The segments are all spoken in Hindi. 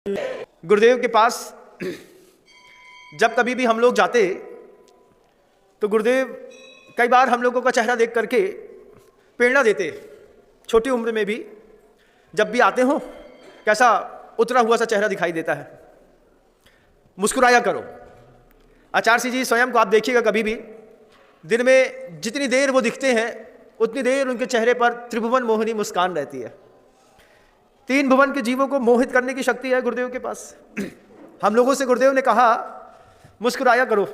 गुरुदेव के पास जब कभी भी हम लोग जाते तो गुरुदेव कई बार हम लोगों का चेहरा देख करके प्रेरणा देते। छोटी उम्र में भी जब भी आते हो कैसा उतरा हुआ सा चेहरा दिखाई देता है, मुस्कुराया करो। आचार्य जी स्वयं को आप देखिएगा, कभी भी दिन में जितनी देर वो दिखते हैं उतनी देर उनके चेहरे पर त्रिभुवन मोहिनी मुस्कान रहती है। तीन भुवन के जीवों को मोहित करने की शक्ति है गुरुदेव के पास। हम लोगों से गुरुदेव ने कहा मुस्कुराया करो।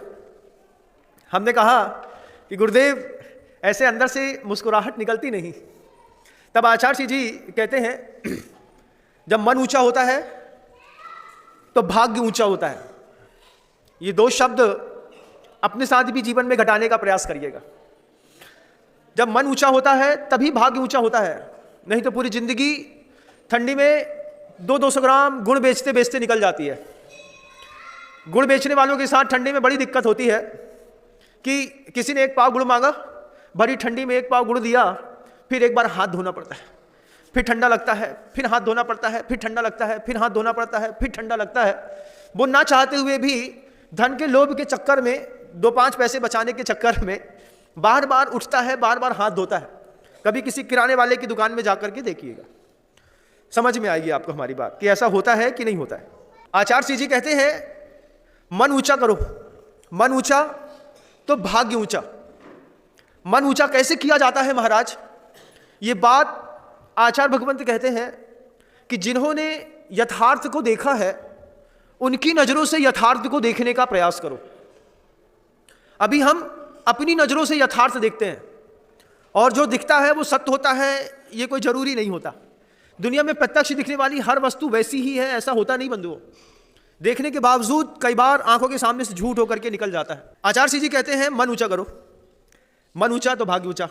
हमने कहा कि गुरुदेव ऐसे अंदर से मुस्कुराहट निकलती नहीं। तब आचार्य जी कहते हैं जब मन ऊंचा होता है तो भाग्य ऊंचा होता है। ये दो शब्द अपने साथ भी जीवन में घटाने का प्रयास करिएगा। जब मन ऊंचा होता है तभी भाग्य ऊंचा होता है, नहीं तो पूरी जिंदगी ठंडी में 200 ग्राम गुड़ बेचते बेचते निकल जाती है। गुड़ बेचने वालों के साथ ठंडी में बड़ी दिक्कत होती है कि किसी ने एक पाव गुड़ मांगा, भरी ठंडी में एक पाव गुड़ दिया, फिर एक बार हाथ धोना पड़ता है, फिर ठंडा लगता है, फिर हाथ धोना पड़ता है, फिर ठंडा लगता है, फिर हाथ धोना पड़ता है, फिर ठंडा लगता है। वो ना चाहते हुए भी धन के लोभ के चक्कर में, 2-5 पैसे बचाने के चक्कर में बार बार उठता है, बार बार हाथ धोता है। कभी किसी किराने वाले की दुकान में जाकर के देखिएगा, समझ में आएगी आपको हमारी बात कि ऐसा होता है कि नहीं होता है। आचार्य जी कहते हैं मन ऊंचा करो। मन ऊंचा तो भाग्य ऊंचा। मन ऊंचा कैसे किया जाता है महाराज? ये बात आचार्य भगवंत कहते हैं कि जिन्होंने यथार्थ को देखा है उनकी नजरों से यथार्थ को देखने का प्रयास करो। अभी हम अपनी नजरों से यथार्थ देखते हैं और जो दिखता है वो सत्य होता है, ये कोई जरूरी नहीं होता। दुनिया में प्रत्यक्ष दिखने वाली हर वस्तु वैसी ही है, ऐसा होता नहीं बंधुओं। देखने के बावजूद कई बार आंखों के सामने से झूठ होकर के निकल जाता है। आचार्य जी कहते हैं मन ऊंचा करो। मन ऊंचा तो भाग्य ऊंचा।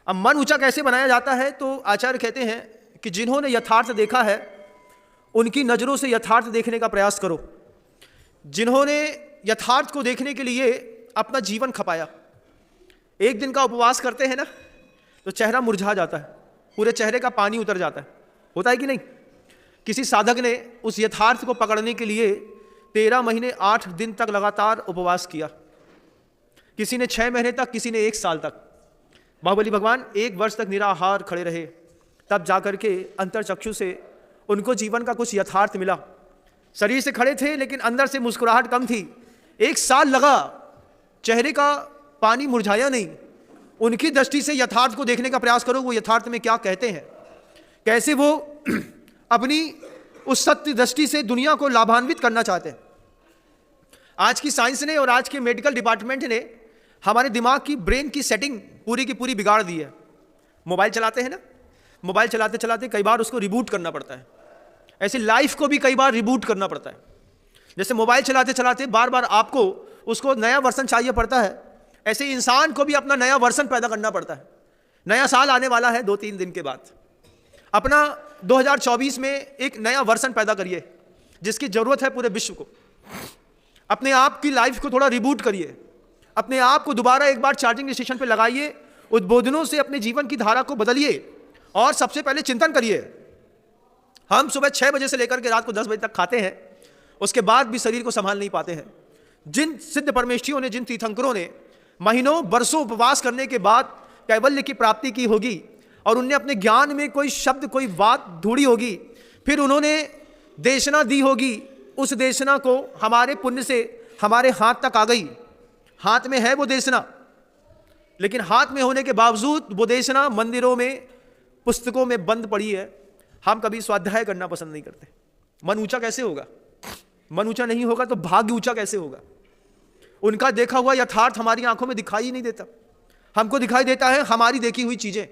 अब मन ऊंचा कैसे बनाया जाता है? तो आचार्य कहते हैं कि जिन्होंने यथार्थ देखा है उनकी नजरों से यथार्थ देखने का प्रयास करो। जिन्होंने यथार्थ को देखने के लिए अपना जीवन खपाया, एक दिन का उपवास करते हैं ना तो चेहरा मुरझा जाता है, पूरे चेहरे का पानी उतर जाता है, होता है कि नहीं? किसी साधक ने उस यथार्थ को पकड़ने के लिए 13 महीने 8 दिन तक लगातार उपवास किया, किसी ने 6 महीने तक, किसी ने 1 साल तक। बाहुबली भगवान 1 वर्ष तक निराहार खड़े रहे, तब जाकर के अंतरचक्षु से उनको जीवन का कुछ यथार्थ मिला। शरीर से खड़े थे लेकिन अंदर से मुस्कुराहट कम थी। 1 साल लगा, चेहरे का पानी मुरझाया नहीं। उनकी दृष्टि से यथार्थ को देखने का प्रयास करो, वो यथार्थ में क्या कहते हैं, कैसे वो अपनी उस सत्य दृष्टि से दुनिया को लाभान्वित करना चाहते हैं। आज की साइंस ने और आज के मेडिकल डिपार्टमेंट ने हमारे दिमाग की, ब्रेन की सेटिंग पूरी की पूरी बिगाड़ दी है। मोबाइल चलाते हैं ना, मोबाइल चलाते चलाते कई बार उसको रिबूट करना पड़ता है। ऐसे लाइफ को भी कई बार रिबूट करना पड़ता है। जैसे मोबाइल चलाते चलाते बार बार आपको उसको नया वर्जन चाहिए पड़ता है, ऐसे इंसान को भी अपना नया वर्जन पैदा करना पड़ता है। नया साल आने वाला है 2-3 दिन के बाद। अपना 2024 में एक नया वर्जन पैदा करिए जिसकी जरूरत है पूरे विश्व को। अपने आप की लाइफ को थोड़ा रिबूट करिए, अपने आप को दोबारा एक बार चार्जिंग स्टेशन पे लगाइए, उद्बोधनों से अपने जीवन की धारा को बदलिए और सबसे पहले चिंतन करिए। हम सुबह 6 बजे से लेकर के रात को 10 बजे तक खाते हैं, उसके बाद भी शरीर को संभाल नहीं पाते हैं। जिन सिद्ध परमेष्ठियों ने, जिन तीर्थंकरों ने महीनों बरसों उपवास करने के बाद कैवल्य की प्राप्ति की होगी और उनने अपने ज्ञान में कोई शब्द, कोई बात ढूंढी होगी, फिर उन्होंने देशना दी होगी, उस देशना को हमारे पुण्य से हमारे हाथ तक आ गई। हाथ में है वो देशना, लेकिन हाथ में होने के बावजूद वो देशना मंदिरों में, पुस्तकों में बंद पड़ी है। हम कभी स्वाध्याय करना पसंद नहीं करते। मन ऊंचा कैसे होगा? मन ऊंचा नहीं होगा तो भाग्य ऊंचा कैसे होगा? उनका देखा हुआ यथार्थ हमारी आंखों में दिखाई नहीं देता, हमको दिखाई देता है हमारी देखी हुई चीजें।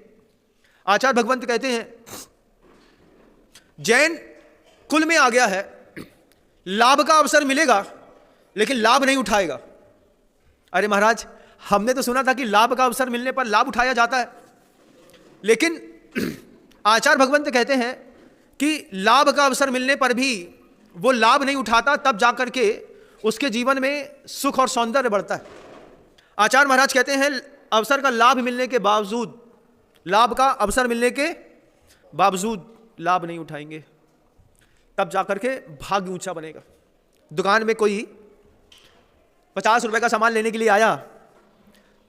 आचार्य भगवंत कहते हैं जैन कुल में आ गया है, लाभ का अवसर मिलेगा लेकिन लाभ नहीं उठाएगा। अरे महाराज, हमने तो सुना था कि लाभ का अवसर मिलने पर लाभ उठाया जाता है, लेकिन आचार्य भगवंत कहते हैं कि लाभ का अवसर मिलने पर भी वो लाभ नहीं उठाता, तब जाकर के उसके जीवन में सुख और सौंदर्य बढ़ता है। आचार्य महाराज कहते हैं अवसर का लाभ मिलने के बावजूद, लाभ का अवसर मिलने के बावजूद लाभ नहीं उठाएंगे। तब जाकर के भाग्य ऊंचा बनेगा। दुकान में कोई 50 रुपए का सामान लेने के लिए आया,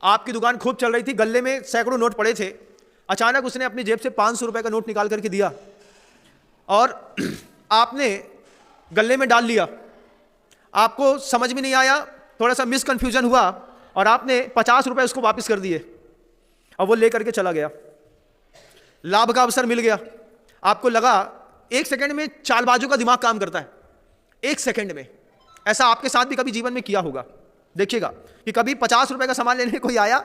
आपकी दुकान खूब चल रही थी, गल्ले में सैकड़ों नोट पड़े थे, अचानक उसने अपनी जेब से 500 रुपए का नोट निकाल करके दिया और आपने गल्ले में डाल लिया। आपको समझ में नहीं आया, थोड़ा सा मिसकंफ्यूजन हुआ और आपने 50 रुपए उसको वापस कर दिए और वो लेकर के चला गया। लाभ का अवसर मिल गया। आपको लगा, एक सेकंड में चालबाजों का दिमाग काम करता है, एक सेकंड में। ऐसा आपके साथ भी कभी जीवन में किया होगा। देखिएगा कि कभी 50 रुपए का सामान लेने कोई आया,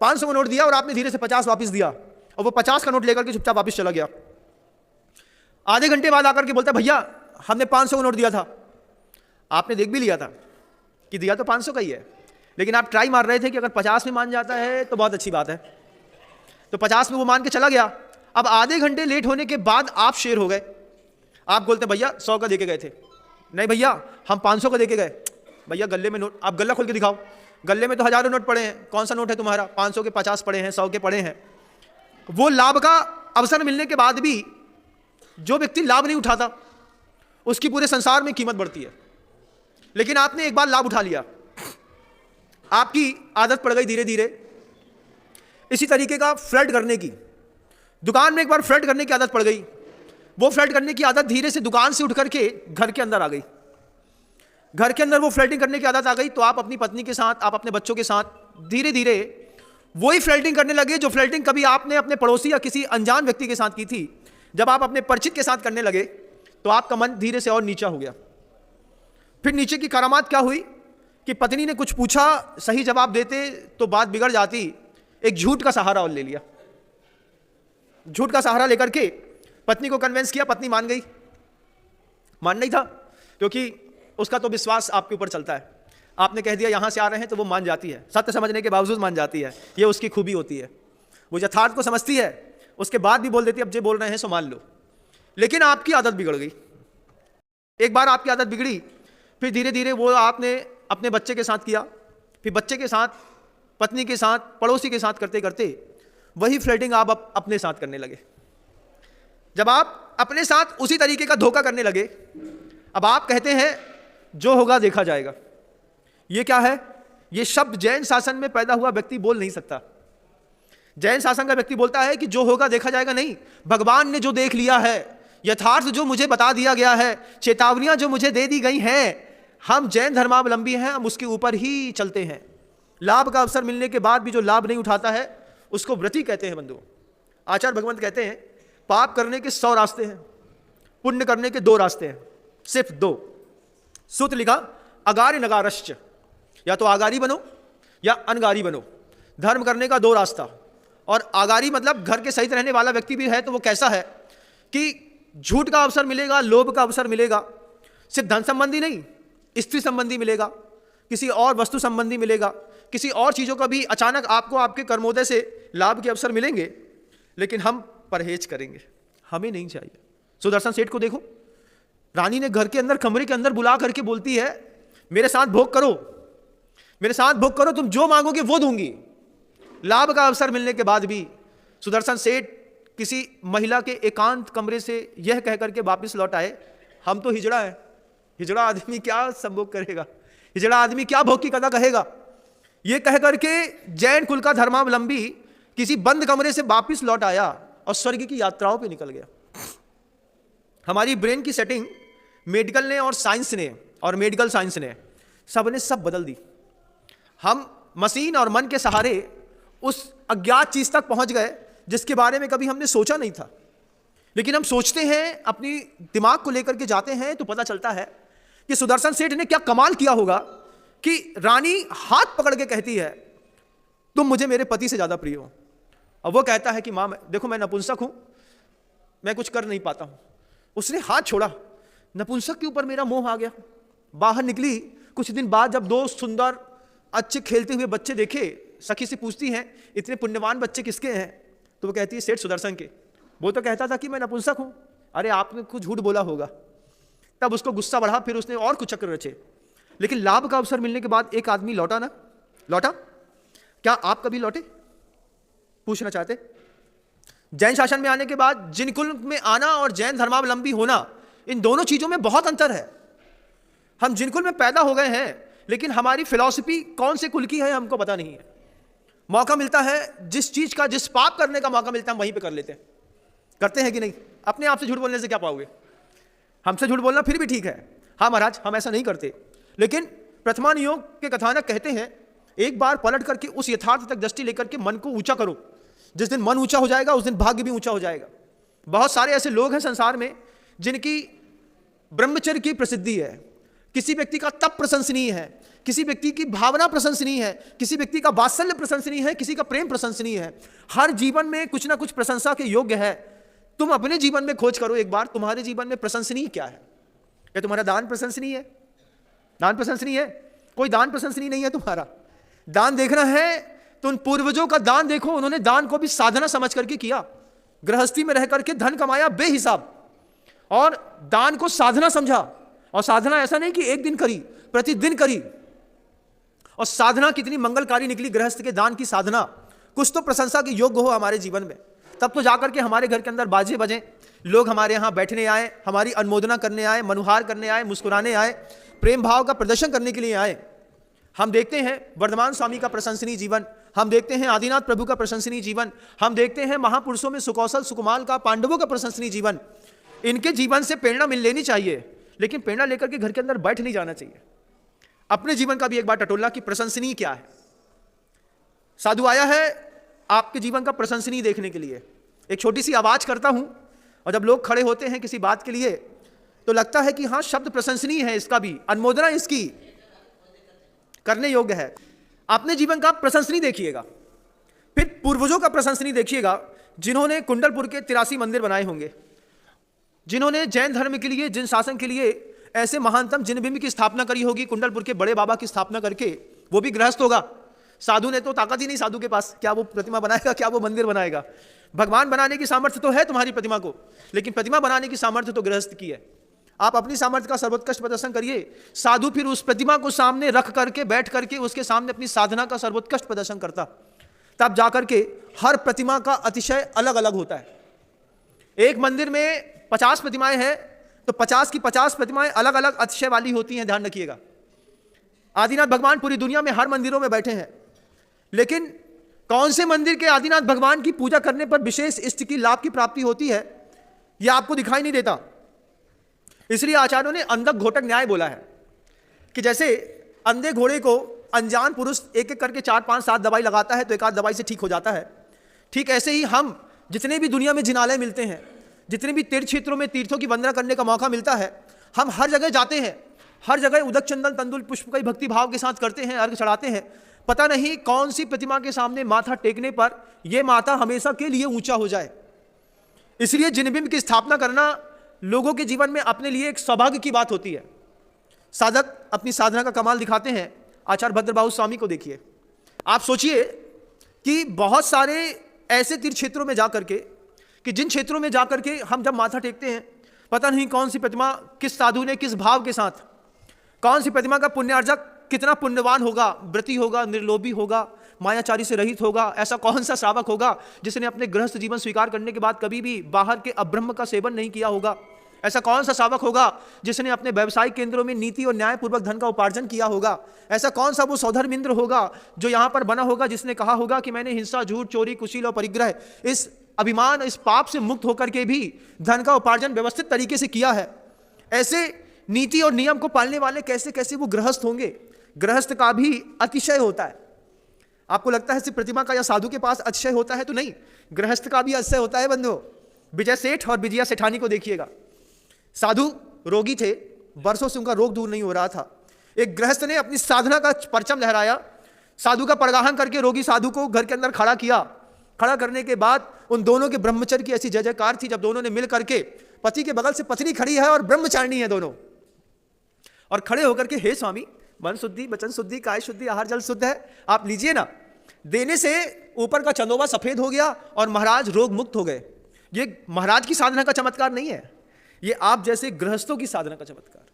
500 का नोट दिया और आपने धीरे से 50 वापस दिया और वो 50 का नोट लेकर के चुपचाप वापस चला गया। आधे घंटे बाद आकर के बोलता, भैया हमने 500 का नोट दिया था। आपने देख भी लिया था कि दिया तो 500 का ही है, लेकिन आप ट्राई मार रहे थे कि अगर 50 में मान जाता है तो बहुत अच्छी बात है। तो 50 में वो मान के चला गया। अब आधे घंटे लेट होने के बाद आप शेर हो गए। आप बोलते, भैया 100 का देके गए थे। नहीं भैया हम 500 का देके गए। भैया गले में नोट, आप गला खोल के दिखाओ, गले में तो हजारों नोट पड़े हैं, कौन सा नोट है तुम्हारा? 500 के 50 पड़े हैं, 100 के पड़े हैं। वो लाभ का अवसर मिलने के बाद भी जो व्यक्ति लाभ नहीं उठाता उसकी पूरे संसार में कीमत बढ़ती है। लेकिन आपने एक बार लाभ उठा लिया, आपकी आदत पड़ गई धीरे धीरे इसी तरीके का फ्लर्ट करने की। दुकान में एक बार फ्लर्ट करने की आदत पड़ गई, वो फ्लर्ट करने की आदत धीरे से दुकान से उठ करके घर के अंदर आ गई। घर के अंदर वो फ्लर्टिंग करने की आदत आ गई तो आप अपनी पत्नी के साथ, आप अपने बच्चों के साथ धीरे धीरे वही फ्लर्टिंग करने लगे जो फ्लर्टिंग कभी आपने अपने पड़ोसी या किसी अनजान व्यक्ति के साथ की थी। जब आप अपने परिचित के साथ करने लगे तो आपका मन धीरे से और नीचा हो गया। फिर नीचे की करामात क्या हुई कि पत्नी ने कुछ पूछा, सही जवाब देते तो बात बिगड़ जाती, एक झूठ का सहारा और ले लिया। झूठ का सहारा लेकर के पत्नी को कन्विंस किया, पत्नी मान गई। मान नहीं था क्योंकि उसका तो विश्वास आपके ऊपर चलता है। आपने कह दिया यहां से आ रहे हैं तो वो मान जाती है, सत्य समझने के बावजूद मान जाती है। ये उसकी खूबी होती है, वो यथार्थ को समझती है, उसके बाद भी बोल देती है अब जो बोल रहे हैं सो मान लो। लेकिन आपकी आदत बिगड़ गई। एक बार आपकी आदत बिगड़ी, फिर धीरे धीरे वो आपने अपने बच्चे के साथ किया, फिर बच्चे के साथ, पत्नी के साथ, पड़ोसी के साथ करते करते वही फ्लर्टिंग आप अपने साथ करने लगे। जब आप अपने साथ उसी तरीके का धोखा करने लगे, अब आप कहते हैं जो होगा देखा जाएगा। ये क्या है? ये शब्द जैन शासन में पैदा हुआ व्यक्ति बोल नहीं सकता। जैन शासन का व्यक्ति बोलता है कि जो होगा देखा जाएगा नहीं, भगवान ने जो देख लिया है, यथार्थ जो मुझे बता दिया गया है, चेतावनियां जो मुझे दे दी गई हैं, हम जैन धर्मावलंबी हैं, हम उसके ऊपर ही चलते हैं। लाभ का अवसर मिलने के बाद भी जो लाभ नहीं उठाता है उसको व्रती कहते हैं। बंधुओं, आचार्य भगवंत कहते हैं पाप करने के 100 रास्ते हैं, पुण्य करने के 2 रास्ते हैं, सिर्फ 2। सूत्र लिखा अगारी नगारश्च, या तो आगारी बनो या अनगारी बनो। धर्म करने का 2 रास्ता। और आगारी मतलब घर के सहित रहने वाला व्यक्ति भी है तो वो कैसा है कि झूठ का अवसर मिलेगा, लोभ का अवसर मिलेगा, सिर्फ धन संबंधी नहीं, स्त्री संबंधी मिलेगा, किसी और वस्तु संबंधी मिलेगा, किसी और चीज़ों का भी अचानक आपको आपके कर्मोदय से लाभ के अवसर मिलेंगे। लेकिन हम परहेज करेंगे, हमें नहीं चाहिए। सुदर्शन सेठ को देखो, रानी ने घर के अंदर, कमरे के अंदर बुला करके बोलती है मेरे साथ भोग करो, मेरे साथ भोग करो, तुम जो मांगोगे वो दूंगी। लाभ का अवसर मिलने के बाद भी सुदर्शन सेठ किसी महिला के एकांत कमरे से यह कह करके वापस लौट आए, हम तो हिजड़ा है, हिजड़ा आदमी क्या संभोग करेगा, हिजड़ा आदमी क्या भोग की कथा कहेगा। यह कह करके जैन कुल का धर्मावलंबी किसी बंद कमरे से वापस लौट आया और स्वर्ग की यात्राओं पे निकल गया। हमारी ब्रेन की सेटिंग मेडिकल ने और साइंस ने और मेडिकल साइंस ने सबने सब बदल दी। हम मशीन और मन के सहारे उस अज्ञात चीज तक पहुंच गए जिसके बारे में कभी हमने सोचा नहीं था। लेकिन हम सोचते हैं, अपनी दिमाग को लेकर के जाते हैं तो पता चलता है कि सुदर्शन सेठ ने क्या कमाल किया होगा कि रानी हाथ पकड़ के कहती है तुम मुझे मेरे पति से ज्यादा प्रिय हो। अब वो कहता है कि मां देखो मैं नपुंसक हूं, मैं कुछ कर नहीं पाता हूं। उसने हाथ छोड़ा, नपुंसक के ऊपर मेरा मोह आ गया। बाहर निकली, कुछ दिन बाद जब 2 सुंदर अच्छे खेलते हुए बच्चे देखे, सखी से पूछती हैं इतने पुण्यवान बच्चे किसके हैं? तो वो कहती है सेठ सुदर्शन के। वो तो कहता था कि मैं नपुंसक हूं। अरे आपने कुछ झूठ बोला होगा। तब उसको गुस्सा बढ़ा, फिर उसने और कुछ चक्र रचे। लेकिन लाभ का अवसर मिलने के बाद एक आदमी लौटा ना, लौटा। क्या आप कभी लौटे? पूछना चाहते? जैन शासन में आने के बाद जिन कुल में आना और जैन धर्मावलंबी होना, इन दोनों चीजों में बहुत अंतर है। हम जिन कुल में पैदा हो गए हैं, लेकिन हमारी फिलॉसफी कौन से कुल की है हमको पता नहीं है। मौका मिलता है जिस चीज का, जिस पाप करने का मौका मिलता है हम वहीं पे कर लेते हैं। करते हैं कि नहीं? अपने आप से झूठ बोलने से क्या पाओगे? हमसे झूठ बोलना फिर भी ठीक है, हाँ महाराज हम ऐसा नहीं करते, लेकिन प्रथमा नियोग के कथानक कहते हैं एक बार पलट करके उस यथार्थ तक दृष्टि लेकर के मन को ऊंचा करो। जिस दिन मन ऊंचा हो जाएगा उस दिन भाग्य भी ऊंचा हो जाएगा। बहुत सारे ऐसे लोग हैं संसार में जिनकी ब्रह्मचर्य की प्रसिद्धि है, किसी व्यक्ति का तप प्रशंसनीय है, किसी व्यक्ति की भावना प्रशंसनीय है, किसी व्यक्ति का वात्सल्य प्रशंसनीय है, किसी का प्रेम प्रशंसनीय है। हर जीवन में कुछ ना कुछ प्रशंसा के योग्य है। तुम अपने जीवन में खोज करो एक बार, तुम्हारे जीवन में प्रशंसनीय क्या है? क्या तुम्हारा दान प्रशंसनीय है? दान प्रशंसनीय है? कोई दान प्रशंसनीय नहीं है तुम्हारा। दान देखना है तो उन पूर्वजों का दान देखो, उन्होंने दान को भी साधना समझ करके किया। गृहस्थी में रह करके धन कमाया बेहिसाब और दान को साधना समझा। और साधना ऐसा नहीं कि एक दिन करी, प्रतिदिन करी। और साधना कितनी मंगलकारी निकली गृहस्थ के दान की साधना। कुछ तो प्रशंसा के योग्य हो हमारे जीवन में, तब तो जाकर के हमारे घर के अंदर बाजे बजे, लोग हमारे यहाँ बैठने आए, हमारी अनुमोदना करने आए, मनुहार करने आए, मुस्कुराने आए, प्रेम भाव का प्रदर्शन करने के लिए आए। हम देखते हैं वर्धमान स्वामी का प्रशंसनीय जीवन, हम देखते हैं आदिनाथ प्रभु का प्रशंसनीय जीवन, हम देखते हैं महापुरुषों में सुकौशल सुकुमाल का, पांडवों का प्रशंसनीय जीवन। इनके जीवन से प्रेरणा मिल लेनी चाहिए, लेकिन प्रेरणा लेकर के घर के अंदर बैठ नहीं जाना चाहिए। अपने जीवन का भी एक बार टटोला कि प्रशंसनीय क्या है। साधु आया है आपके जीवन का प्रशंसनीय देखने के लिए। एक छोटी सी आवाज करता हूं और जब लोग खड़े होते हैं किसी बात के लिए तो लगता है कि हाँ शब्द प्रशंसनीय है, इसका भी अनुमोदना इसकी करने योग्य है। अपने जीवन का प्रशंसनीय देखिएगा, फिर पूर्वजों का प्रशंसनीय देखिएगा, जिन्होंने कुंडलपुर के 83 मंदिर बनाए होंगे, जिन्होंने जैन धर्म के लिए, जिन शासन के लिए ऐसे महानतम जिनबिंब की स्थापना करी होगी, कुंडलपुर के बड़े बाबा की स्थापना करके। वो भी गृहस्थ होगा। साधु ने तो ताकत ही नहीं साधु के पास, क्या वो प्रतिमा बनाएगा, क्या वो मंदिर बनाएगा? भगवान बनाने की सामर्थ्य तो है तुम्हारी प्रतिमा को, लेकिन प्रतिमा बनाने की सामर्थ्य तो गृहस्थ की है। आप अपनी सामर्थ्य का सर्वोत्कृष्ट प्रदर्शन करिए, साधु फिर उस प्रतिमा को सामने रख करके, बैठ करके उसके सामने अपनी साधना का सर्वोत्कृष्ट प्रदर्शन करता। तब जाकर के हर प्रतिमा का अतिशय अलग अलग होता है। एक मंदिर में 50 प्रतिमाएं हैं तो 50 की 50 प्रतिमाएं अलग अलग अतिशय वाली होती हैं, ध्यान रखिएगा। आदिनाथ भगवान पूरी दुनिया में हर मंदिरों में बैठे हैं, लेकिन कौन से मंदिर के आदिनाथ भगवान की पूजा करने पर विशेष इष्ट की लाभ की प्राप्ति होती है, यह आपको दिखाई नहीं देता। इसलिए आचार्यों ने अंधक घोटक न्याय बोला है कि जैसे अंधे घोड़े को अनजान पुरुष एक एक करके 4 5 7 दवाई लगाता है तो एक आध दवाई से ठीक हो जाता है, ठीक ऐसे ही हम जितने भी दुनिया में जिनालय मिलते हैं, जितने भी तीर्थ क्षेत्रों में तीर्थों की वंदना करने का मौका मिलता है, हम हर जगह जाते हैं, हर जगह उदक चंदन तंदुल पुष्प कई भक्ति भाव के साथ करते हैं, अर्घ चढ़ाते हैं। पता नहीं कौन सी प्रतिमा के सामने माथा टेकने पर यह माथा हमेशा के लिए ऊंचा हो जाए। इसलिए जिनबिंब की स्थापना करना लोगों के जीवन में अपने लिए एक सौभाग्य की बात होती है। साधक अपनी साधना का कमाल दिखाते हैं। आचार्य भद्रबाहु स्वामी को देखिए, आप सोचिए कि बहुत सारे ऐसे तीर्थ क्षेत्रों में जाकर के, कि जिन क्षेत्रों में जाकर के हम जब माथा टेकते हैं, पता नहीं कौन सी प्रतिमा किस साधु ने किस भाव के साथ, कौन सी प्रतिमा का पुण्यार्जक कितना पुण्यवान होगा, व्रती होगा, निर्लोभी होगा, मायाचारी से रहित होगा, ऐसा कौन सा श्रावक होगा जिसने अपने गृहस्थ जीवन स्वीकार करने के बाद कभी भी बाहर के अब्रह्म का सेवन नहीं किया होगा, ऐसा कौन सा श्रावक होगा जिसने अपने व्यवसायिक केंद्रों में नीति और न्यायपूर्वक धन का उपार्जन किया होगा, ऐसा कौन सा वो सौधर्मिंद्र होगा जो यहाँ पर बना होगा, जिसने कहा होगा कि मैंने हिंसा, झूठ, चोरी, कुशील और परिग्रह, इस अभिमान, इस पाप से मुक्त होकर के भी धन का उपार्जन व्यवस्थित तरीके से किया है। ऐसे नीति और नियम को पालने वाले कैसे कैसे वो गृहस्थ होंगे। गृहस्थ का भी अतिशय होता है। आपको लगता है सिर्फ प्रतिमा का या साधु के पास अतिशय होता है, तो नहीं, गृहस्थ का भी अतिशय होता है बंधुओं। विजय सेठ और विजया सेठानी को देखिएगा। साधु रोगी थे, वर्षों से उनका रोग दूर नहीं हो रहा था। एक गृहस्थ ने अपनी साधना का परचम लहराया, साधु का परगाहन करके रोगी साधु को घर के अंदर खड़ा किया। खड़ा करने के बाद उन दोनों के ब्रह्मचर्य की ऐसी जय जयकार थी, जब दोनों ने मिल करके, पति के बगल से पत्नी खड़ी है और ब्रह्मचारिणी है दोनों, और खड़े होकर के, हे स्वामी, मन शुद्धि, वचन शुद्धि, काय शुद्धि, आहार जल शुद्ध है, आप लीजिए ना। देने से ऊपर का चंदोबा सफेद हो गया और महाराज रोग मुक्त हो गए। ये महाराज की साधना का चमत्कार नहीं है, ये आप जैसे गृहस्थों की साधना का चमत्कार।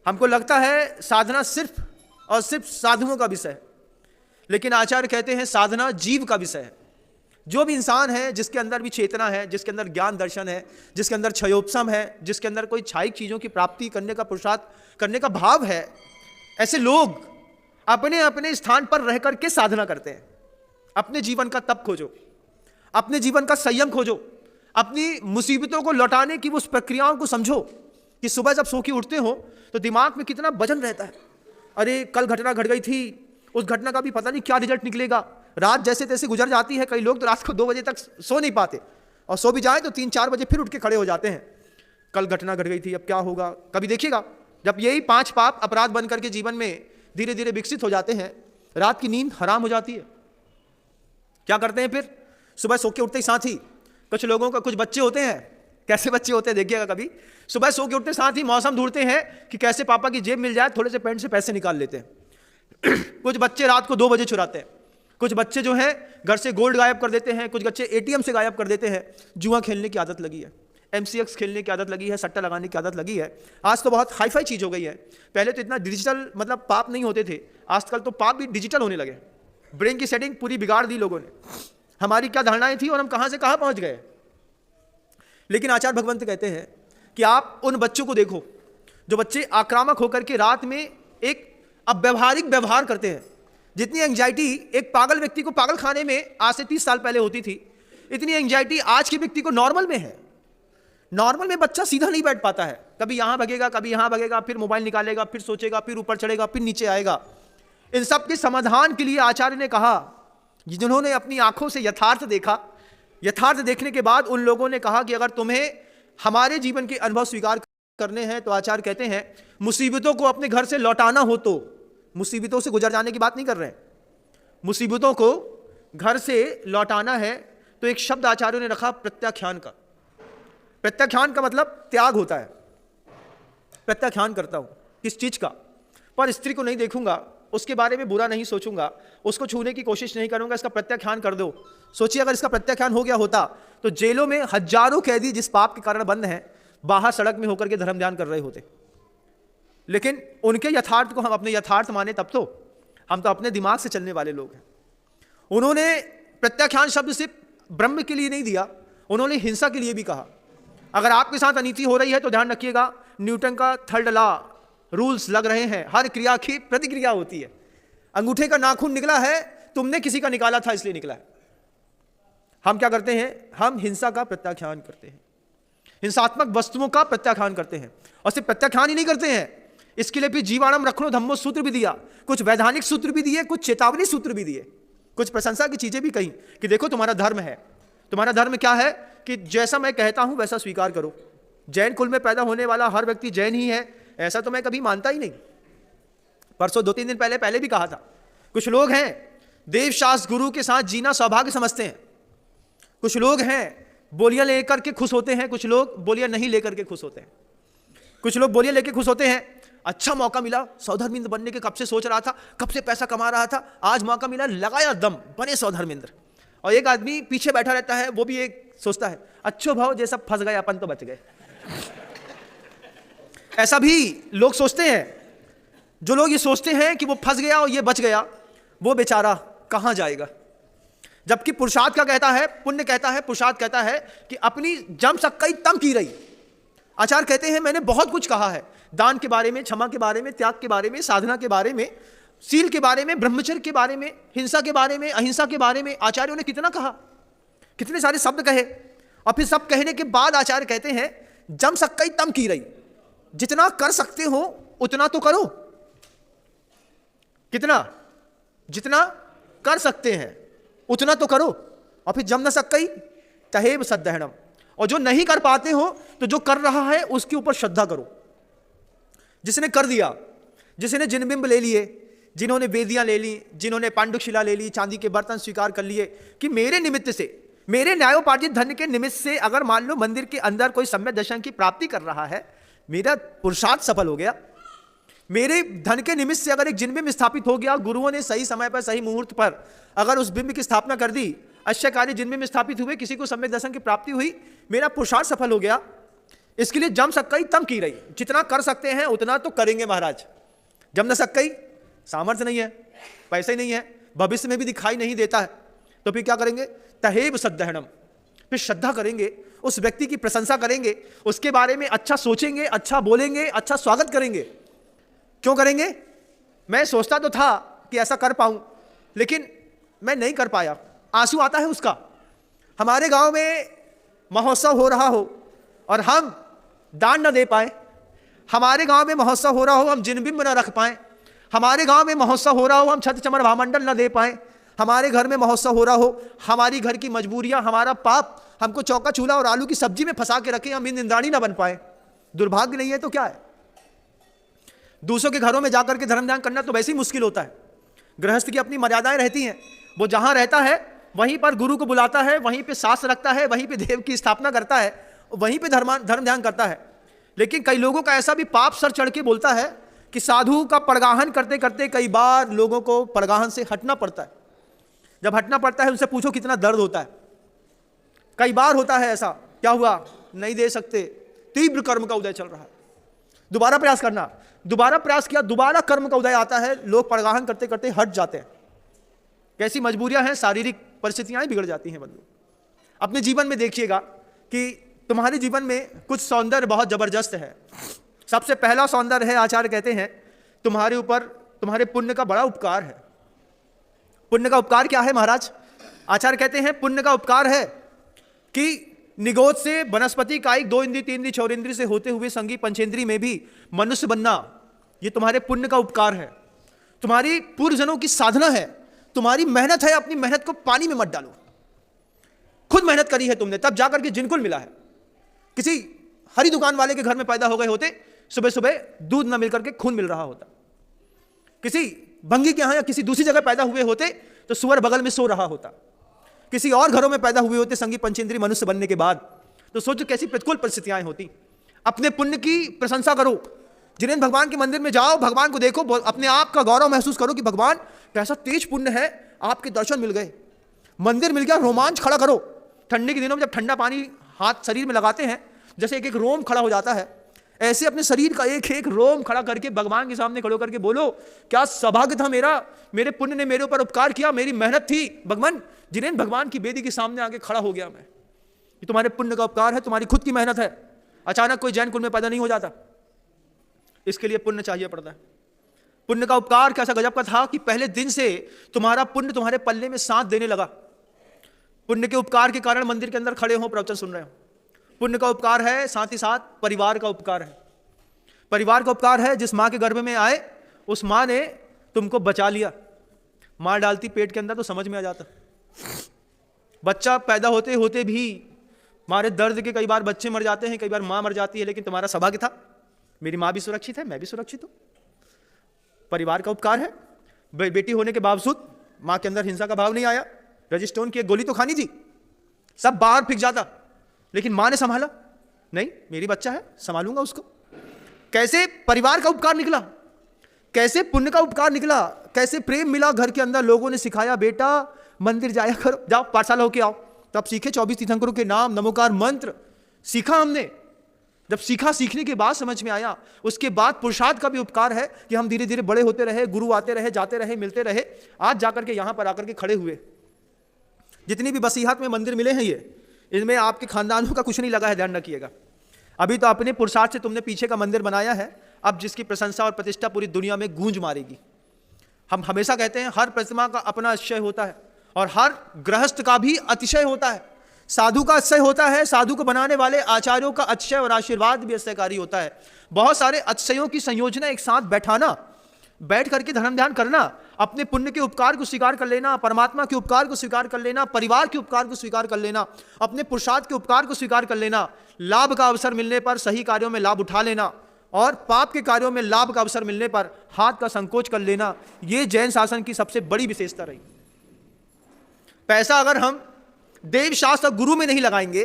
हमको लगता है साधना सिर्फ और सिर्फ साधुओं का विषय है, लेकिन आचार्य कहते हैं साधना जीव का विषय है। जो भी इंसान है जिसके अंदर भी चेतना है, जिसके अंदर ज्ञान दर्शन है, जिसके अंदर क्षयोपशम है, जिसके अंदर कोई क्षयिक चीजों की प्राप्ति करने का पुरुषार्थ करने का भाव है, ऐसे लोग अपने अपने स्थान पर रह करके साधना करते हैं। अपने जीवन का तप खोजो, अपने जीवन का संयम खोजो, अपनी मुसीबतों को लौटाने की उस प्रक्रियाओं को समझो कि सुबह जब सो के उठते हो तो दिमाग में कितना वजन रहता है। अरे कल घटना घट गई थी, उस घटना का भी पता नहीं क्या रिजल्ट निकलेगा। रात जैसे तैसे गुजर जाती है, कई लोग तो रात को 2 बजे तक सो नहीं पाते, और सो भी जाए तो 3-4 बजे फिर उठ के खड़े हो जाते हैं। कल घटना घट गई थी, अब क्या होगा। कभी देखिएगा जब यही 5 पाप अपराध बन करके जीवन में धीरे धीरे विकसित हो जाते हैं, रात की नींद हराम हो जाती है। क्या करते हैं फिर, सुबह सो के उठते ही साथ ही, कुछ लोगों का कुछ बच्चे होते हैं, कैसे बच्चे होते हैं देखिएगा, कभी सुबह सो के उठते साथ ही मौसम ढूंढते हैं कि कैसे पापा की जेब मिल जाए, थोड़े से पैंट से पैसे निकाल लेते हैं। कुछ बच्चे रात को 2 बजे चुराते हैं, कुछ बच्चे जो हैं घर से गोल्ड गायब कर देते हैं, कुछ बच्चे एटीएम से गायब कर देते हैं। जुआ खेलने की आदत लगी है, एमसीएक्स खेलने की आदत लगी है, सट्टा लगाने की आदत लगी है। आज तो बहुत हाई फाई चीज़ हो गई है। पहले तो इतना डिजिटल मतलब पाप नहीं होते थे, आजकल तो पाप भी डिजिटल होने लगे। ब्रेन की सेटिंग पूरी बिगाड़ दी लोगों ने। हमारी क्या धारणाएं थी और हम कहाँ से कहाँ पहुँच गए। लेकिन आचार्य भगवंत कहते हैं कि आप उन बच्चों को देखो जो बच्चे आक्रामक होकर के रात में एक अव्यवहारिक व्यवहार करते हैं। जितनी एंजाइटी एक पागल व्यक्ति को पागल खाने में आज से 30 साल पहले होती थी, इतनी एंजाइटी आज के व्यक्ति को नॉर्मल में है। नॉर्मल में बच्चा सीधा नहीं बैठ पाता है, कभी यहां भगेगा, कभी यहां भगेगा, फिर मोबाइल निकालेगा, फिर सोचेगा, फिर ऊपर चढ़ेगा, फिर नीचे आएगा। इन सब के समाधान के लिए आचार्य ने कहा, जिन्होंने अपनी आंखों से यथार्थ देखा, यथार्थ देखने के बाद उन लोगों ने कहा कि अगर तुम्हें हमारे जीवन के अनुभव स्वीकार करने हैं तो आचार्य कहते हैं मुसीबतों को अपने घर से लौटाना हो तो, मुसीबतों से गुजर जाने की बात नहीं कर रहे हैं, मुसीबतों को घर से लौटाना है तो एक शब्द आचार्यों ने रखा प्रत्याख्यान का। प्रत्याख्यान का मतलब त्याग होता है। प्रत्याख्यान करता हूं किस चीज का, पर स्त्री को नहीं देखूंगा, उसके बारे में बुरा नहीं सोचूंगा, उसको छूने की कोशिश नहीं करूंगा, इसका प्रत्याख्यान कर दो। सोचिए अगर इसका प्रत्याख्यान हो गया होता तो जेलों में हजारों कैदी जिस पाप के कारण बंद हैं बाहर सड़क में होकर के धर्म ध्यान कर रहे होते। लेकिन उनके यथार्थ को हम अपने यथार्थ माने तब तो, हम तो अपने दिमाग से चलने वाले लोग हैं। उन्होंने प्रत्याख्यान शब्द सिर्फ ब्रह्म के लिए नहीं दिया, उन्होंने हिंसा के लिए भी कहा। अगर आपके साथ अनीति हो रही है तो ध्यान रखिएगा, न्यूटन का 3rd लॉ रूल्स लग रहे हैं, हर क्रिया की प्रतिक्रिया होती है। अंगूठे का नाखून निकला है, तुमने किसी का निकाला था इसलिए निकला है। हम क्या करते हैं, हम हिंसा का प्रत्याख्यान करते हैं, हिंसात्मक वस्तुओं का प्रत्याख्यान करते हैं। और सिर्फ प्रत्याख्यान ही नहीं करते हैं, इसके लिए भी जीवाणम रखनो धम्मो सूत्र भी दिया, कुछ वैधानिक सूत्र भी दिए, कुछ चेतावनी सूत्र भी दिए, कुछ प्रशंसा की चीजें भी कही कि देखो तुम्हारा धर्म है। तुम्हारा धर्म क्या है कि जैसा मैं कहता हूं वैसा स्वीकार करो। जैन कुल में पैदा होने वाला हर व्यक्ति जैन ही है ऐसा तो मैं कभी मानता ही नहीं। परसों 2-3 दिन पहले भी कहा था, कुछ लोग हैं देवशास्त्र गुरु के साथ जीना सौभाग्य समझते हैं, कुछ लोग हैं बोलियां लेकर के खुश होते हैं, कुछ लोग बोलियां नहीं लेकर के खुश होते हैं। कुछ लोग बोलियां लेकर खुश होते हैं, अच्छा मौका मिला, सौधर्मेंद्र बनने के कब से सोच रहा था, कब से पैसा कमा रहा था, आज मौका मिला, लगाया दम, बने सौधर्मेंद्र। और एक आदमी पीछे बैठा रहता है, वो भी एक सोचता है अच्छो भाव जैसा फंस गए अपन तो बच गए। ऐसा भी लोग सोचते हैं। जो लोग ये सोचते हैं कि वो फंस गया और ये बच गया, वो बेचारा कहां जाएगा। जबकि पुरुषार्थ क्या कहता है, पुण्य कहता है, पुरुषार्थ कहता है कि अपनी जम सक्कई तम की रही। आचार्य कहते हैं मैंने बहुत कुछ कहा है, दान के बारे में, क्षमा के बारे में, त्याग के बारे में, साधना के बारे में, सील के बारे में, ब्रह्मचर्य के बारे में, हिंसा के बारे में, अहिंसा के बारे में। आचार्यों ने कितना कहा, कितने सारे शब्द कहे। और फिर सब कहने के बाद आचार्य कहते हैं जम सक्कई तम की रही, जितना कर सकते हो उतना तो करो। कितना, जितना कर सकते हैं उतना तो करो। और फिर जम न सक्कई तहेब सद्दहणम, और जो नहीं कर पाते हो तो जो कर रहा है उसके ऊपर श्रद्धा करो। जिसने कर दिया, जिसने जिनबिंब ले लिए, जिन्होंने वेदियां ले ली, जिन्होंने पांडुशिला ले ली, चांदी के बर्तन स्वीकार कर लिए कि मेरे निमित्त से, मेरे न्यायोपार्जित धन के निमित्त से अगर मान लो मंदिर के अंदर कोई सम्यक दर्शन की प्राप्ति कर रहा है, मेरा पुरुषार्थ सफल हो गया। मेरे धन के निमित्त से अगर एक जिनबिंब स्थापित हो गया, गुरुओं ने सही समय पर सही मुहूर्त पर अगर उस बिंब की स्थापना कर दी, अश्चर्यकारी जिनबिंब स्थापित हुए, किसी को सम्यक दर्शन की प्राप्ति हुई, मेरा पुरुषार्थ सफल हो गया। इसके लिए जम सक्कई तम की रही, जितना कर सकते हैं उतना तो करेंगे महाराज। जम न सक्कई, सामर्थ्य नहीं है, पैसे नहीं है, भविष्य में भी दिखाई नहीं देता है, तो फिर क्या करेंगे, तहेव सद्दहणम, फिर श्रद्धा करेंगे, उस व्यक्ति की प्रशंसा करेंगे, उसके बारे में अच्छा सोचेंगे, अच्छा बोलेंगे, अच्छा स्वागत करेंगे। क्यों करेंगे? मैं सोचता तो था कि ऐसा कर पाऊं, लेकिन मैं नहीं कर पाया। आंसू आता है उसका। हमारे गांव में महोत्सव हो रहा हो और हम दान न दे पाए, हमारे गांव में महोत्सव हो रहा हो हम जिनबिंब न रख पाए, हमारे गांव में महोत्सव हो रहा हो हम छत चमर भामंडल न दे पाए, हमारे घर में महोत्सव हो रहा हो, हमारी घर की मजबूरियां, हमारा पाप हमको चौका चूल्हा और आलू की सब्जी में फंसा के रखे, हम इंद्राणी ना बन पाए। दुर्भाग्य नहीं है तो क्या है? दूसरों के घरों में जाकर के धर्म ध्यान करना तो वैसे ही मुश्किल होता है। गृहस्थ की अपनी मर्यादाएं रहती हैं, वो जहां रहता है वहीं पर गुरु को बुलाता है, वहीं पे सास रखता है, वहीं पे देव की स्थापना करता है, वहीं पे धर्म ध्यान करता है। लेकिन कई लोगों का ऐसा भी पाप सर चढ़ के बोलता है कि साधु का परगाहन करते करते कई बार लोगों को परगाहन से हटना पड़ता है। जब हटना पड़ता है उनसे पूछो कितना दर्द होता है। कई बार होता है ऐसा, क्या हुआ? नहीं दे सकते, तीव्र कर्म का उदय चल रहा है, दोबारा प्रयास करना। दोबारा प्रयास किया, दोबारा कर्म का उदय आता है, लोग परगाहन करते करते हट जाते हैं। कैसी मजबूरियां हैं, शारीरिक परिस्थितियां बिगड़ जाती हैं बंधु। अपने जीवन में देखिएगा कि तुम्हारे जीवन में कुछ सौंदर्य बहुत जबरदस्त है। सबसे पहला सौंदर्य है, आचार्य कहते हैं तुम्हारे ऊपर तुम्हारे पुण्य का बड़ा उपकार है। पुण्य का उपकार क्या है महाराज? आचार्य कहते हैं पुण्य का उपकार है कि निगोद से वनस्पति कायिक 2 इंद्री 3 इंद्री 4 इंद्री से होते हुए संगी पंचेंद्री में भी मनुष्य बनना, ये तुम्हारे पुण्य का उपकार है। तुम्हारी पूर्वजनों की साधना है, तुम्हारी मेहनत है। अपनी मेहनत को पानी में मत डालो। खुद मेहनत करी है तुमने, तब जाकर के जिनको मिला है। किसी हरी दुकान वाले के घर में पैदा हो गए होते, सुबह सुबह दूध न मिलकर के खून मिल रहा होता। किसी भंगी के यहां या किसी दूसरी जगह पैदा हुए होते तो सुअर बगल में सो रहा होता। किसी और घरों में पैदा हुए होते संगी पंचेंद्री मनुष्य बनने के बाद, तो सोचो कैसी प्रतिकूल परिस्थितियां होती। अपने पुण्य की प्रशंसा करो। जिनेंद्र भगवान के मंदिर में जाओ, भगवान को देखो, अपने आप का गौरव महसूस करो कि भगवान कैसा तेज पुण्य है, आपके दर्शन मिल गए, मंदिर मिल गया, रोमांच खड़ा करो। ठंडी के दिनों में जब ठंडा पानी हाथ शरीर में लगाते हैं, जैसे एक एक रोम खड़ा हो जाता है, ऐसे अपने शरीर का एक एक रोम खड़ा करके भगवान के सामने खड़ो करके बोलो, क्या सौभाग्य था मेरा, मेरे पुण्य ने मेरे ऊपर उपकार किया, मेरी मेहनत थी। भगवान जिन्हें भगवान की बेदी के सामने आके खड़ा हो गया मैं, ये तुम्हारे पुण्य का उपकार है, तुम्हारी खुद की मेहनत है। अचानक कोई जैन कुल में पैदा नहीं हो जाता, इसके लिए पुण्य चाहिए पड़ता है। पुण्य का उपकार कैसा गजब का था कि पहले दिन से तुम्हारा पुण्य तुम्हारे पल्ले में साथ देने लगा। पुण्य के उपकार के कारण मंदिर के अंदर खड़े हो, प्रवचन सुन रहे हो। पुण्य का उपकार है, साथ ही साथ परिवार का उपकार है। परिवार का उपकार है, जिस मां के गर्भ में आए उस मां ने तुमको बचा लिया। मां डालती पेट के अंदर तो समझ में आ जाता। बच्चा पैदा होते होते भी हमारे दर्द के कई बार बच्चे मर जाते हैं, कई बार मां मर जाती है, लेकिन तुम्हारा सौभाग्य था, मेरी मां भी सुरक्षित है, मैं भी सुरक्षित हूं। परिवार का उपकार है। बेटी होने के बावजूद मां के अंदर हिंसा का भाव नहीं आया। रजिस्टोन की एक गोली तो खानी थी, सब बाहर फेंक जाता, लेकिन मां ने संभाला, नहीं मेरी बच्चा है, संभालूंगा उसको। कैसे परिवार का उपकार निकला, कैसे पुण्य का उपकार निकला, कैसे प्रेम मिला घर के अंदर। लोगों ने सिखाया, बेटा मंदिर जाया करो, जाओ पाठशाला होके आओ। तब सीखे 24 तीर्थंकरों के नाम, नमोकार मंत्र सीखा हमने। जब सीखा, सीखने के बाद समझ में आया, उसके बाद पुरुषार्थ का भी उपकार है कि हम धीरे धीरे बड़े होते रहे, गुरु आते रहे, जाते रहे, मिलते रहे, आज जाकर के यहां पर आकर के खड़े हुए। जितनी भी बसीहत में मंदिर मिले हैं, ये इनमें आपके खानदानों का कुछ नहीं लगा है, ध्यान रखिएगा। अभी तो अपने पुरुषार्थ से तुमने पीछे का मंदिर बनाया है, अब जिसकी प्रशंसा और प्रतिष्ठा पूरी दुनिया में गूंज मारेगी। हम हमेशा कहते हैं हर प्रतिमा का अपना अतिशय होता है और हर गृहस्थ का भी अतिशय होता है। साधु का अतिशय होता है, साधु को बनाने वाले आचार्यों का अतिशय और आशीर्वाद भी अतिशयकारी होता है। बहुत सारे अतिशयों की संयोजना एक साथ बैठाना, बैठ करके धर्म ध्यान करना, अपने पुण्य के उपकार को स्वीकार कर लेना, परमात्मा के उपकार को स्वीकार कर लेना, परिवार के उपकार को स्वीकार कर लेना, अपने पुरुषार्थ के उपकार को स्वीकार कर लेना, लाभ का अवसर मिलने पर सही कार्यों में लाभ उठा लेना और पाप के कार्यों में लाभ का अवसर मिलने पर हाथ का संकोच कर लेना, ये जैन शासन की सबसे बड़ी विशेषता रही। पैसा अगर हम देव शास्त्र गुरु में नहीं लगाएंगे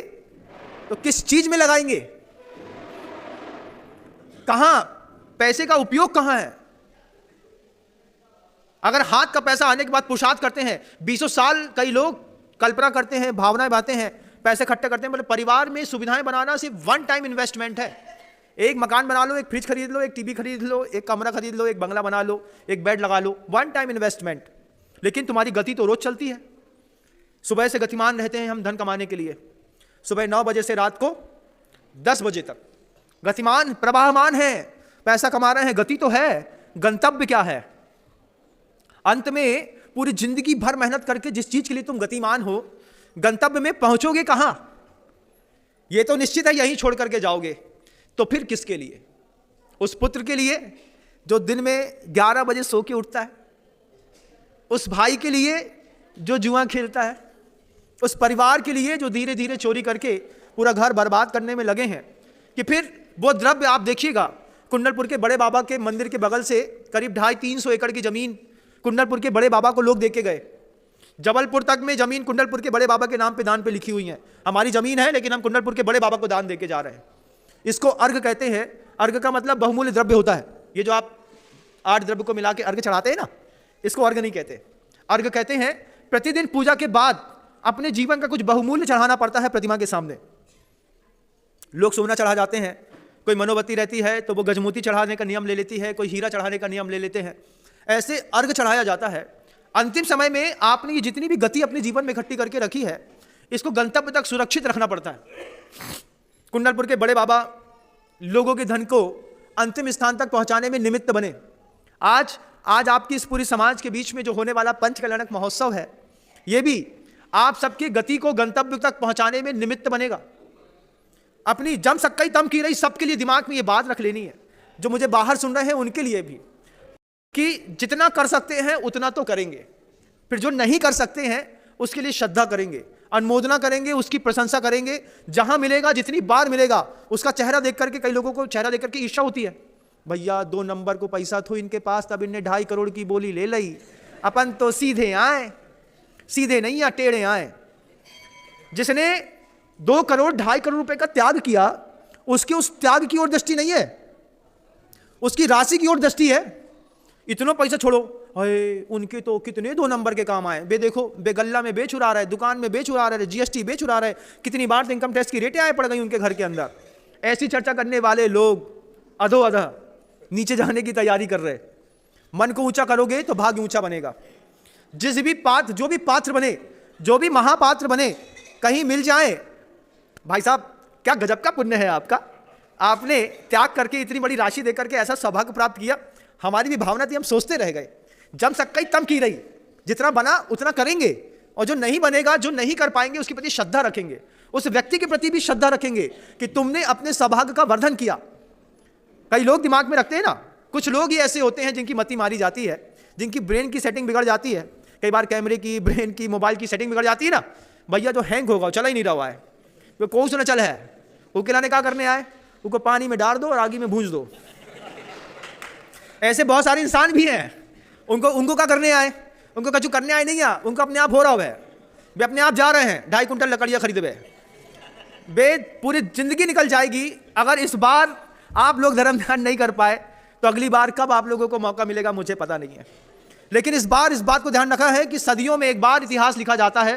तो किस चीज में लगाएंगे? कहां पैसे का उपयोग कहां है? अगर हाथ का पैसा आने के बाद पुरुषार्थ करते हैं, 20 साल कई लोग कल्पना करते हैं, भावनाएं बातें हैं, पैसे इकट्ठे करते हैं, मतलब परिवार में सुविधाएं बनाना सिर्फ वन टाइम इन्वेस्टमेंट है। एक मकान बना लो, एक फ्रिज खरीद लो, एक टीवी खरीद लो, एक कमरा खरीद लो, एक बंगला बना लो, एक बेड लगा लो, वन टाइम इन्वेस्टमेंट। लेकिन तुम्हारी गति तो रोज चलती है। सुबह से गतिमान रहते हैं हम धन कमाने के लिए, सुबह 9 बजे से रात को 10 बजे तक गतिमान प्रवाहमान है, पैसा कमा रहे हैं, गति तो है, गंतव्य क्या है? अंत में पूरी जिंदगी भर मेहनत करके जिस चीज के लिए तुम गतिमान हो, गंतव्य में पहुंचोगे कहां? यह तो निश्चित है यहीं छोड़ करके जाओगे। तो फिर किसके लिए? उस पुत्र के लिए जो दिन में 11 बजे सो के उठता है, उस भाई के लिए जो जुआ खेलता है, उस परिवार के लिए जो धीरे धीरे चोरी करके पूरा घर बर्बाद करने में लगे हैं। कि फिर वो द्रव्य आप देखिएगा, कुंडलपुर के बड़े बाबा के मंदिर के बगल से करीब 250-300 एकड़ की जमीन कुंडलपुर के बड़े बाबा को लोग देके गए। जबलपुर तक में जमीन कुंडलपुर के बड़े बाबा के नाम पे दान पे लिखी हुई है, हमारी जमीन है लेकिन हम कुंडलपुर के बड़े बाबा को दान देके जा रहे हैं। इसको अर्घ कहते हैं। अर्घ का मतलब बहुमूल्य द्रव्य होता है। ये जो आप 8 द्रव्य को मिला के अर्घ चढ़ाते हैं ना, इसको अर्घ नहीं कहते। अर्घ कहते हैं प्रतिदिन पूजा के बाद अपने जीवन का कुछ बहुमूल्य चढ़ाना पड़ता है प्रतिमा के सामने। लोग सोना चढ़ा जाते हैं, कोई मनोवती रहती है तो वो गजमोती चढ़ाने का नियम ले लेती है, कोई हीरा चढ़ाने का नियम ले लेते हैं। ऐसे अर्घ चढ़ाया जाता है। अंतिम समय में आपने ये जितनी भी गति अपने जीवन में इकट्ठी करके रखी है, इसको गंतव्य तक सुरक्षित रखना पड़ता है। कुंडलपुर के बड़े बाबा लोगों के धन को अंतिम स्थान तक पहुंचाने में निमित्त बने। आज आपकी इस पूरी समाज के बीच में जो होने वाला पंच कल्याणक महोत्सव है, ये भी आप सबकी गति को गंतव्य तक पहुंचाने में निमित्त बनेगा। अपनी जम सक्कई तम की रही, सबके लिए दिमाग में ये बात रख लेनी है, जो मुझे बाहर सुन रहे हैं उनके लिए भी, कि जितना कर सकते हैं उतना तो करेंगे, फिर जो नहीं कर सकते हैं उसके लिए श्रद्धा करेंगे, अनुमोदना करेंगे, उसकी प्रशंसा करेंगे। जहां मिलेगा, जितनी बार मिलेगा, उसका चेहरा देख करके, कई लोगों को चेहरा देख करके ईर्ष्या होती है। भैया 2 नंबर को पैसा थो इनके पास, तब इनने 2.5 करोड़ की बोली ले ली, अपन तो सीधे आए, सीधे नहीं या टेढ़े आए। जिसने 2 करोड़ 2.5 करोड़ रुपए का त्याग किया, उसकी उस त्याग की ओर दृष्टि नहीं है, उसकी राशि की ओर दृष्टि है। इतना पैसा छोड़ो, अरे उनके तो कितने 2 नंबर के काम आए, बे देखो, बेगल्ला में बेच उड़ा रहे, दुकान में बेच उड़ा रहे, जीएसटी बेच उड़ा रहे, कितनी बार तो इनकम टैक्स की रेटें आए पड़ गई उनके घर के अंदर। ऐसी चर्चा करने वाले लोग अधो अधः नीचे जाने की तैयारी कर रहे। मन को ऊंचा करोगे तो भाग्य ऊंचा बनेगा। जिस भी पात्र, जो भी पात्र बने, जो भी महापात्र बने, कहीं मिल जाए, भाई साहब क्या गजब का पुण्य है आपका, आपने त्याग करके इतनी बड़ी राशि देकर के ऐसा सौभाग्य प्राप्त किया। हमारी भी भावना थी, हम सोचते रह गए, जम सक्कई तम की रही, जितना बना उतना करेंगे, और जो नहीं बनेगा, जो नहीं कर पाएंगे, उसके प्रति श्रद्धा रखेंगे, उस व्यक्ति के प्रति भी श्रद्धा रखेंगे कि तुमने अपने सौभाग्य का वर्धन किया। कई लोग दिमाग में रखते हैं ना, कुछ लोग ही ऐसे होते हैं जिनकी मति मारी जाती है, जिनकी ब्रेन की सेटिंग बिगड़ जाती है। कई बार कैमरे की, ब्रेन की, मोबाइल की सेटिंग बिगड़ जाती है ना, भैया जो हैंग होगा चला ही नहीं रहा है, वो कौन सा चल है, वो खिलाने क्या करने आए, उसको पानी में डाल दो और आगे में भूंज दो। ऐसे बहुत सारे इंसान भी हैं, उनको क्या करने आए, उनको कछु करने आए नहीं, उनको अपने आप हो रहा है, वे अपने आप जा रहे हैं 2.5 कुंटल लकड़ियाँ खरीद वे पूरी जिंदगी निकल जाएगी। अगर इस बार आप लोग धर्म ध्यान नहीं कर पाए तो अगली बार कब आप लोगों को मौका मिलेगा मुझे पता नहीं है। लेकिन इस बार इस बात को ध्यान रखा है कि सदियों में एक बार इतिहास लिखा जाता है,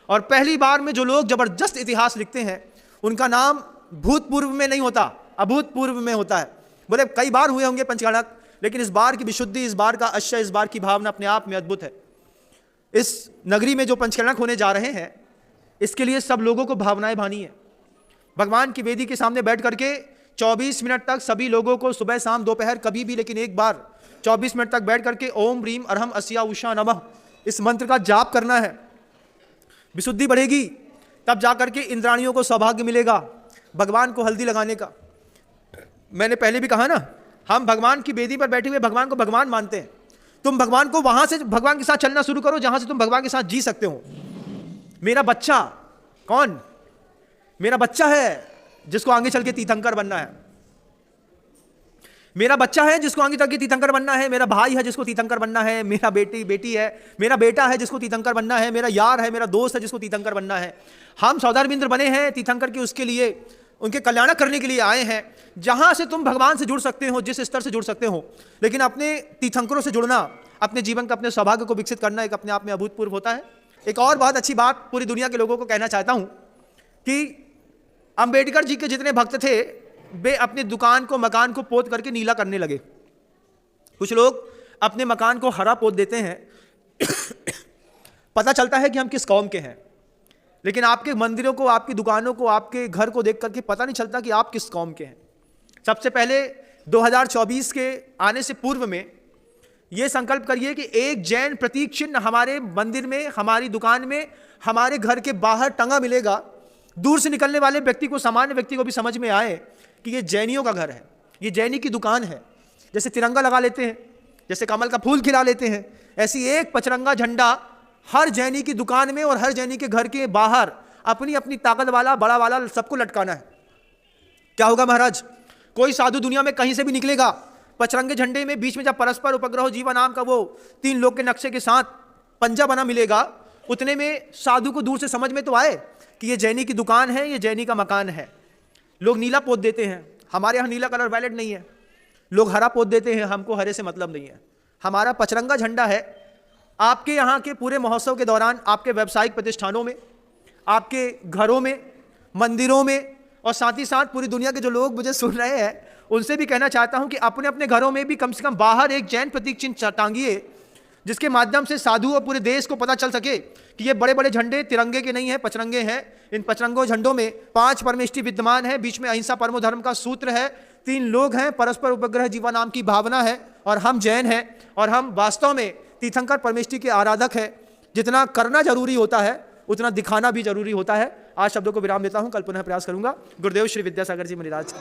और पहली बार में जो लोग जबरदस्त इतिहास लिखते हैं उनका नाम भूतपूर्व में नहीं होता, अभूतपूर्व में होता है। बोले कई बार हुए होंगे पंचकल्याणक, लेकिन इस बार की विशुद्धि, इस बार का आशय, इस बार की भावना अपने आप में अद्भुत है। इस नगरी में जो पंचकल्याणक होने जा रहे हैं, इसके लिए सब लोगों को भावनाएं भानी है। भगवान की वेदी के सामने बैठ करके 24 मिनट तक सभी लोगों को, सुबह शाम दोपहर कभी भी, लेकिन एक बार 24 मिनट तक बैठ करके ओम ह्रीम अरहम अस्या उषा नमः इस मंत्र का जाप करना है। विशुद्धि बढ़ेगी, तब जाकर के इंद्राणियों को सौभाग्य मिलेगा भगवान को हल्दी लगाने का। मैंने पहले भी कहा ना, हम भगवान की वेदी पर बैठे हुए भगवान को भगवान मानते हैं। तुम भगवान को वहां से, भगवान के साथ चलना शुरू करो जहां से तुम भगवान के साथ जी सकते हो। मेरा बच्चा कौन? मेरा बच्चा है जिसको आगे चल के तीर्थंकर बनना है। मेरा बच्चा है जिसको आगे चल के तीर्थंकर बनना है। मेरा भाई है जिसको तीर्थंकर बनना है। मेरा बेटी है, मेरा बेटा है जिसको तीर्थंकर बनना है। मेरा यार है, मेरा दोस्त है जिसको तीर्थंकर बनना है। हम सौदामिंद्र बने हैं तीर्थंकर के, उसके लिए, उनके कल्याण करने के लिए आए हैं। जहां से तुम भगवान से जुड़ सकते हो, जिस स्तर से जुड़ सकते हो, लेकिन अपने तीर्थंकरों से जुड़ना, अपने जीवन का, अपने सौभाग्य को विकसित करना एक अपने आप में अभूतपूर्व होता है। एक और बहुत अच्छी बात पूरी दुनिया के लोगों को कहना चाहता हूं कि अंबेडकर जी के जितने भक्त थे, वे अपनी दुकान को, मकान को पोत करके नीला करने लगे। कुछ लोग अपने मकान को हरा पोत देते हैं पता चलता है कि हम किस कौम के हैं, लेकिन आपके मंदिरों को, आपकी दुकानों को, आपके घर को देख करके पता नहीं चलता कि आप किस कौम के हैं। सबसे पहले 2024 के आने से पूर्व में यह संकल्प करिए कि एक जैन प्रतीक चिन्ह हमारे मंदिर में, हमारी दुकान में, हमारे घर के बाहर टंगा मिलेगा। दूर से निकलने वाले व्यक्ति को, सामान्य व्यक्ति को भी समझ में आए कि ये जैनियों का घर है, ये जैनी की दुकान है। जैसे तिरंगा लगा लेते हैं, जैसे कमल का फूल खिला लेते हैं, ऐसी एक पचरंगा झंडा हर जैनी की दुकान में और हर जैनी के घर के बाहर अपनी अपनी ताकत वाला, बड़ा वाला सबको लटकाना है। क्या होगा महाराज? कोई साधु दुनिया में कहीं से भी निकलेगा, पचरंगे झंडे में बीच में जब परस्पर उपग्रह जीवा नाम का वो 3 लोग के नक्शे के साथ पंजा बना मिलेगा, उतने में साधु को दूर से समझ में तो आए कि ये जैनी की दुकान है, ये जैनी का मकान है। लोग नीला पोत देते हैं, हमारे यहाँ नीला कलर वैलिड नहीं है। लोग हरा पोत देते हैं, हमको हरे से मतलब नहीं है। हमारा पचरंगा झंडा है। आपके यहाँ के पूरे महोत्सव के दौरान आपके व्यावसायिक प्रतिष्ठानों में, आपके घरों में, मंदिरों में, और साथ ही साथ पूरी दुनिया के जो लोग मुझे सुन रहे हैं उनसे भी कहना चाहता हूं कि अपने अपने घरों में भी कम से कम बाहर एक जैन प्रतीक चिन्ह टांगिए, जिसके माध्यम से साधु और पूरे देश को पता चल सके कि ये बड़े बड़े झंडे तिरंगे के नहीं हैं, पचरंगे हैं। इन पचरंगों झंडों में 5 परमेष्टि विद्यमान है, बीच में अहिंसा परमो धर्म का सूत्र है, 3 लोग हैं, परस्पर उपग्रह जीवा नाम की भावना है, और हम जैन हैं और हम वास्तव में तीर्थंकर परमेष्टि के आराधक हैं। जितना करना जरूरी होता है उतना दिखाना भी जरूरी होता है। आज शब्दों को विराम देता हूं, कल पुनः प्रयास करूंगा। गुरुदेव श्री विद्यासागर जी मुनिराज।